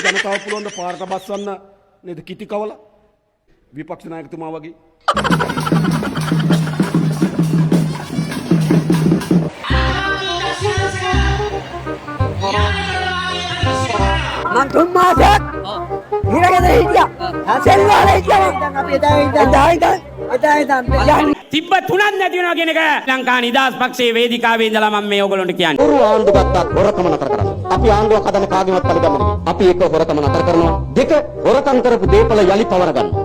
ජනතාව පුළුවන් ද පාරට බස්සන්න නේද කිටි කවලා විපක්ෂ නායකතුමා වගේ මං තුන් මාසයක් හිරගෙදර හිටියා. සෙල්වාල හිටියා. අපි එදා තිබ්බ තුනක් නැති වෙනවා කියන එක ලංකා නිදහස් පක්ෂයේ වේදිකාවේ ඉඳලා මම මේ ඕගොල්ලන්ට කියන්නේ. හොරු ආණ්ඩු ගත්තත් හොරකම නතර කරන්න. අපි ආණ්ඩුවක් හදන්න කාගෙවත් පරිගන්නේ නෙවෙයි. අපි එක හොරකම නතර කරනවා. දෙක හොරකම් කරපු දේපල යලි පවර ගන්නවා.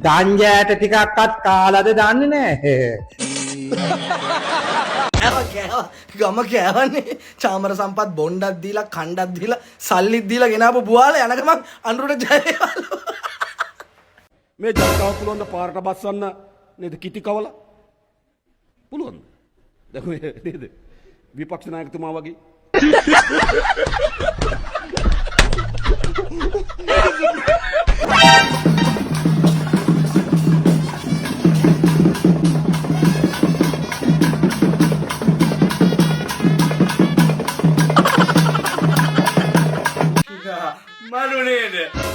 ගංජාට ටිකක්වත් කාලාද දන්නේ නැහැ. ගම කෑවන්නේ චාමර සම්පත් බොණ්ඩක් දීලා කණ්ඩක් දීලා සල්ලිත් දීලා ගෙනාපු බුවාල යන ගමන් අනුරට ජයවලු. මේ ජනතාව පුළුවන් ද පාරට බස්සන්න නේද කිටි කවලා පුළුවන් දැන් නේද විපක්ෂ නායකතුමා වගේ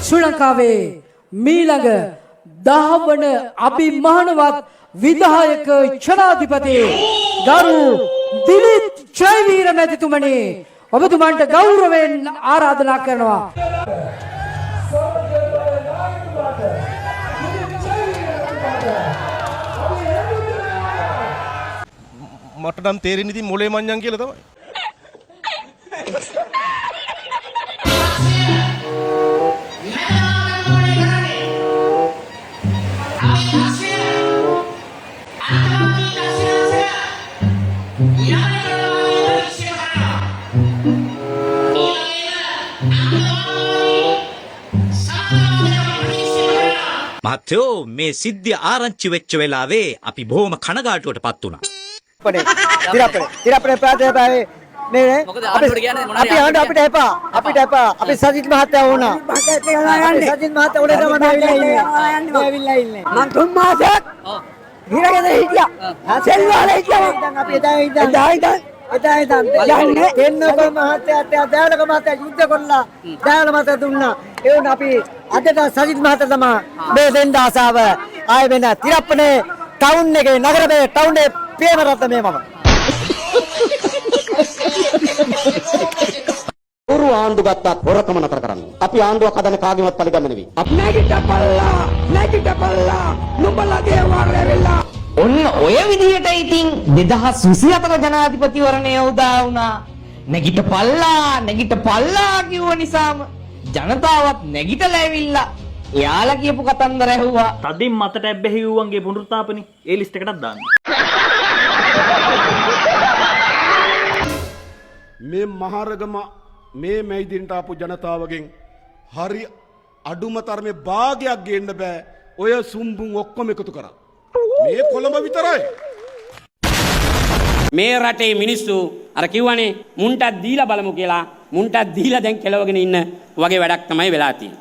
ශ්‍රී ලංකාවේ මීළඟ 10 වන අභිමානවත් විධායක ජනාධිපති ගරු දිලිත් ජයවීර මැතිතුමනි ඔබතුමන්ට ගෞරවයෙන් ආරාධනා කරනවා. මට නම් තේරෙන්නේ ඉතින් මොලේ මඤ්ඤම් කියලා තමයි. මහත්තයෝ මේ සිද්ධිය ආරංචි වෙච්ච වෙලාවේ අපි බොහොම කනගාටුවටපත් වුණා. තිරප්පනේ ප්‍රාදේශීය නේ අපි අපිට එපා අපි සජිත් මහත්තයා වුණා. සජිත් මහත්තයා උඩ තමයි ඇවිල්ලා ඉන්නේ. මං තුන් මාසයක් හිරගෙදර හිටියා. සෙල්වාල හිටියා. අපි එදා යන්නේ දෙන්නකො මහත්තයා දයාලක මහත්තයා යුද්ධ කරලා දයාල මහත්තයා දුන්නා. ඒ වුණා අපි අදට සජිත් මහත්තයා තමයි මේ දෙන්න ආසාව ආයෙ වෙන තිරප්පනේ ටවුන් එකේ නගරේ ටවුන් එකේ ප්‍රේමරත්න මේ මම හොරු ආණ්ඩු ගත්තත් හොරකම නතර කරන්න. අපි ආණ්ඩුවක් හදන්න කාගෙවත් පරිගන්නේ නෙවෙයි. නැගිටපල්ලා නුඹලගේ වාරෙවිලා ඔන්න ඔය විදිහට ඉතින් 2024 ජනාධිපතිවරණය උදා වුණා. නැගිටපල්ලා කිව්ව නිසාම ජනතාවත් නැගිටලා ඇවිල්ලා එයාලා කියපු කතන්දර ඇහුවා. තදින් මතට ඇබ්බැහි වුවන්ගේ පුනරුත්ථාපනේ ඒ ලිස්ට් එකටත් දාන්න. මේ මහරගම මේ මැයිදින්ට ආපු ජනතාවගෙන් හරි අඩුම තරමේ භාගයක් ගේන්න බෑ. ඔය සුම්බුන් ඔක්කොම එකතු කරා. මේ කොළඹ විතරයි. මේ රටේ මිනිස්සු අර කිව්වනේ මුන්ටත් දීලා බලමු කියලා. මුන්ටත් දීලා දැන් කෙලවගෙන ඉන්න වගේ වැඩක් තමයි වෙලා තියෙන්නේ.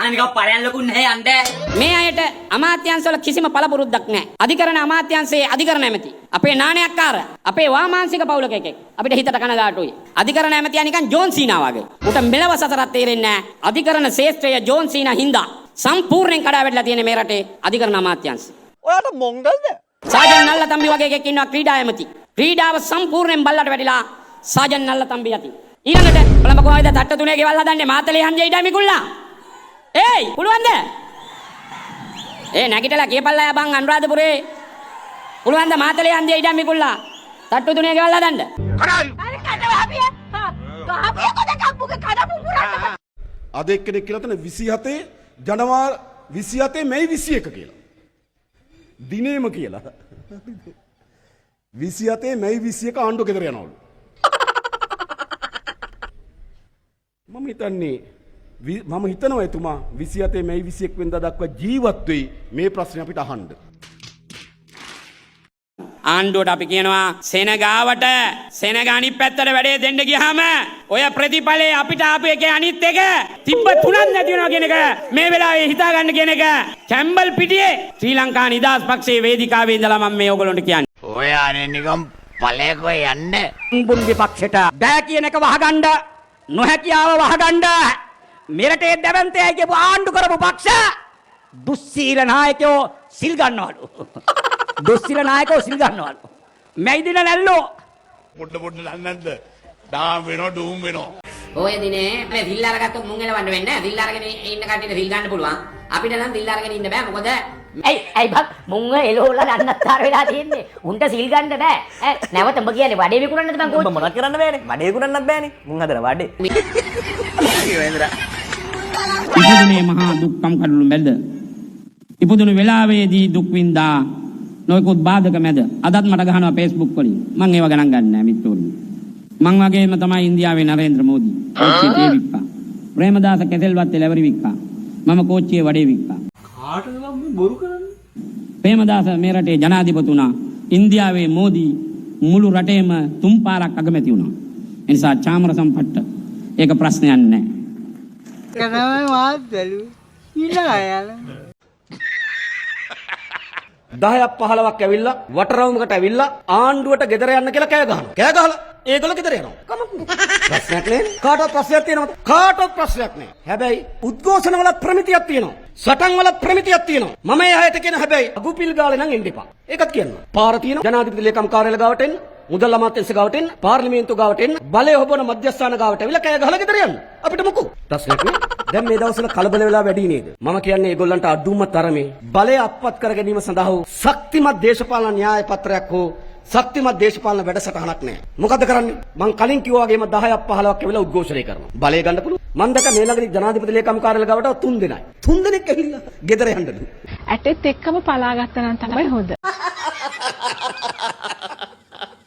අනික පරයන් ලොකු නැහැ යන්නේ. මේ අයට අමාත්‍යාංශවල කිසිම පළපුරුද්දක් නැහැ. අධිකරණ අමාත්‍යාංශයේ අධිකරණ ඇමති. අපේ නාණයක්කාර, අපේ වාමාංශික පවුලක එකෙක්. අපිට හිතට කනගාටුයි. අධිකරණ ඇමතියා නිකන් ජෝන් සීනා වගේ. උට මෙලව සතරක් තේරෙන්නේ නැහැ. අධිකරණ ශේෂ්ත්‍රය ජෝන් සීනා හින්දා සම්පූර්ණයෙන් කඩා වැටලා තියෙන මේ රටේ අධිකරණ අමාත්‍යාංශය. ඔයාට මොංගල්ද? සාජන් නල්ල තම්බි වගේ එකෙක් ඉන්නවා ක්‍රීඩා ඇමති. ක්‍රීඩාව සම්පූර්ණයෙන් බල්ලට වැටිලා සාජන් නල්ල තම්බි යති. ඊළඟට කොළඹ කොහේද තට්ට තුනේ ගෙවල් හදන්නේ මාතලේ හන්දියේ මිකුල්ලා. ඒයි පුළුවන්ද? නැගිටලා කියපල්ලා බං අනුරාධපුරේ. පුළුවන්ද මාතලේ හන්දියේ මිකුල්ලා තට්ටු තුනේ ගෙවල් හදන්න? අද එක්කෙනෙක් කියලා තන 27 ජනවාරි 27 මැයි 21 කියලා. දිනේම කියලා 27 මැයි 21 ආණ්ඩුව ගෙදර යනවලු. මම හිතනවා එතුමා 27 මැයි 21 වෙනිදා දක්වා ජීවත් වෙයි මේ ප්‍රශ්නේ අපිට අහන්න. ආණ්ඩුවට අපි කියනවා සෙනගාවට සෙනග අනිත් පැත්තට වැඩේ දෙන්න ගියාම ඔය ප්‍රතිඵලේ අපිට ආපු එකේ අනිත් එක තිබ්බ තුනක් නැති වෙනවා කියන එක මේ වෙලාවේ හිතා ගන්න කියන එක කැම්බල් පිටියේ ශ්‍රී ලංකා නිදහස් පක්ෂයේ වේදිකාවේ ඉඳලා මම මේ ඕගොල්ලන්ට කියන්නේ. ඔය අනේ නිකම් ඵලයකෝ යන්නේ. බුන් විපක්ෂයට බෑ කියන එක වහගන්න නොහැකියාව වහගන්න මෙරටේ දැවැන්තයයි කියපු ආණ්ඩු කරපු පක්ෂ දුස්සීල නායකයෝ සිල් ගන්නවලු. දුස්සීල නායකයෝ සිල් ගන්නවලු. මේ දින නැල්ලෝ පොඩ්ඩ නැන්නද ඩාම් වෙනවා ඩූම් වෙනවා. ඔය දිනේ මේ සිල් අරගත්තොත් මුං එලවන්න වෙන්නේ නැහැ. සිල් අරගෙන ඉන්න කට්ටියට සිල් ගන්න පුළුවන්. අපිට නම් සිල් අරගෙන ඉන්න බෑ. මොකද ඇයි බක් මුංග එලෝලා නන්නත්තර වෙලා තියෙන්නේ. උන්ට සිල් ගන්න බෑ. නැවත උඹ කියන්නේ වඩේ විකුණන්නද මං කෝච්චි. මොනවද කරන්න බෑනේ. වඩේ විකුණන්නත් බෑනේ. මුං හදන වඩේ. ඉපදුනේ මහා දුක්ඛම් කඩළු මැද ඉපදුණු වෙලාවේදී දුක් විඳා නොයෙකුත් බාධක මැද අදත් මට ගහනවා Facebook වලින් මම ඒව ගණන් ගන්න නෑ මිත්‍රෝනි මං වගේම තමයි ඉන්දියාවේ නරේන්ද්‍ර මෝදි කෝච්චියේ වික්කා ප්‍රේමදාස කෙසෙල්වත් ලැබරි වික්කා මම කෝච්චියේ වඩේ වික්කා කාටද මම බොරු කරන්නේ? ප්‍රේමදාස මේ රටේ ජනාධිපතිතුමා ඉන්දියාවේ මෝදි මුළු රටේම තුන් පාරක් අගමැති වුණා ඒ නිසා චාමර සම්පත්ත ඒක ප්‍රශ්නයක් නෑ කරනවා මාත් බැලුවේ ඉලා යාලා 10ක් 15ක් ඇවිල්ලා වටරවුමකට ඇවිල්ලා ආණ්ඩුවට ගෙදර යන්න කියලා කෑ ගහනවා. කෑ ගහලා ඒගොල්ලෝ ගෙදර යනවා. කමක් ප්‍රශ්නයක් නෑ. කාටවත් ප්‍රශ්නයක් තියෙනවද? කාටවත් ප්‍රශ්නයක් නෑ. හැබැයි උද්ඝෝෂණ වල ප්‍රමිතියක් තියෙනවා. සටන් වල ප්‍රමිතියක් තියෙනවා. මම ඒ හැයට කියන හැබැයි අගුපිල් ගාලේ නම් එන්න එපා. ඒකත් කියනවා. පාර තියෙනවා. ජනාධිපති ලේකම් කාර්යාලය ගාවට එන්න. මුදල් අමාත්‍යාංශ ගාවට එන්න. පාර්ලිමේන්තුව ගාවට එන්න. බලය හොබන මධ්‍යස්ථාන ගාවට ඇවිල්ලා කෑ ගහලා ගෙදර යන්න. අපිට මොකෝ? ප්‍රශ්නයක් නෑ. දැන් මේ දවස්වල කලබල වෙලා වැඩි නේද? මම කියන්නේ ඒගොල්ලන්ට අඩුම තරමේ බලය අත්පත් කර ගැනීම සඳහා ශක්තිමත් දේශපාලන න්‍යාය පත්‍රයක් හෝ ශක්තිමත් දේශපාලන වැඩසටහනක් නැහැ. මොකද කරන්නේ? මං කලින් කිව්වා වගේම 10ක් 15ක් ඇවිල්ලා උද්ඝෝෂණය කරනවා. බලය ගන්න පුළුවන්. මං දැක මේ ළඟදී ජනාධිපති ලේකම් කාර්යාලය ගාවට 3 දෙනයි. 3 දෙනෙක් ඇවිල්ලා ගෙදර යන්නලු. ඇටෙත් එක්කම පලාගත්ත නම් තමයි හොඳ.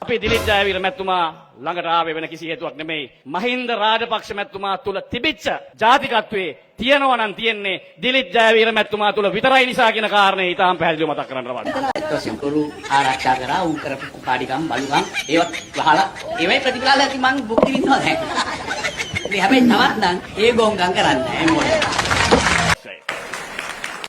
අපේ දිලිත් ජයවීර මැතිතුමා ළඟට ආවේ වෙන කිසි හේතුවක් නෙමෙයි. මහින්ද රාජපක්ෂ මැතිතුමා තුල තිබිච්ච ජාතිකත්වයේ තියෙනවා නම් තියෙන්නේ දිලිත් ජයවීර මැතිතුමා තුල විතරයි නිසා කියන කාරණේ ඊටාම් පැහැදිලිව මතක් කරන්න වඩා. සිංකුරු ආරක්ෂා කරා උන් කරපු පාඩිකම් බලුකම් ඒවත් වහලා ඒවයි ප්‍රතිඵල ඇති මං භුක්ති විඳිනවා දැන්. ඉතින් හැබැයි තවත් නම් ඒ ගොංගම් කරන්නේ නැහැ මොකද.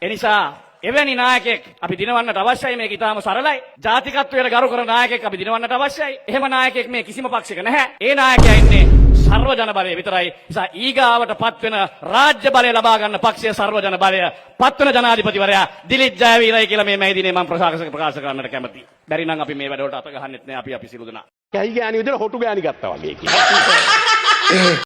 එනිසා එවැනි නායකයෙක් අපි දිනවන්නට අවශ්‍යයි. මේක ඊටාම සරලයි. ජාතිකත්වයට ගරු කරන නායකයෙක් අපි දිනවන්නට අවශ්‍යයි. එහෙම නායකයෙක් මේ කිසිම පක්ෂයක නැහැ. ඒ නායකයා ඉන්නේ සර්ව ජන බලය විතරයි. නිසා ඊගාවට පත්වෙන රාජ්‍ය බලය ලබා ගන්න පක්ෂයේ සර්ව ජන බලය පත්වෙන ජනාධිපතිවරයා දිලිත් ජයවීරයි කියලා මේ දිනේ මම ප්‍රකාශ කරන්නට කැමතියි. බැරි නම් අපි මේ වැඩවලට අත ගහන්නෙත් නෑ. අපි සිළු දෙනා. කැයි ගෑණි විදිහට හොටු ගෑණි ගත්තා වගේ.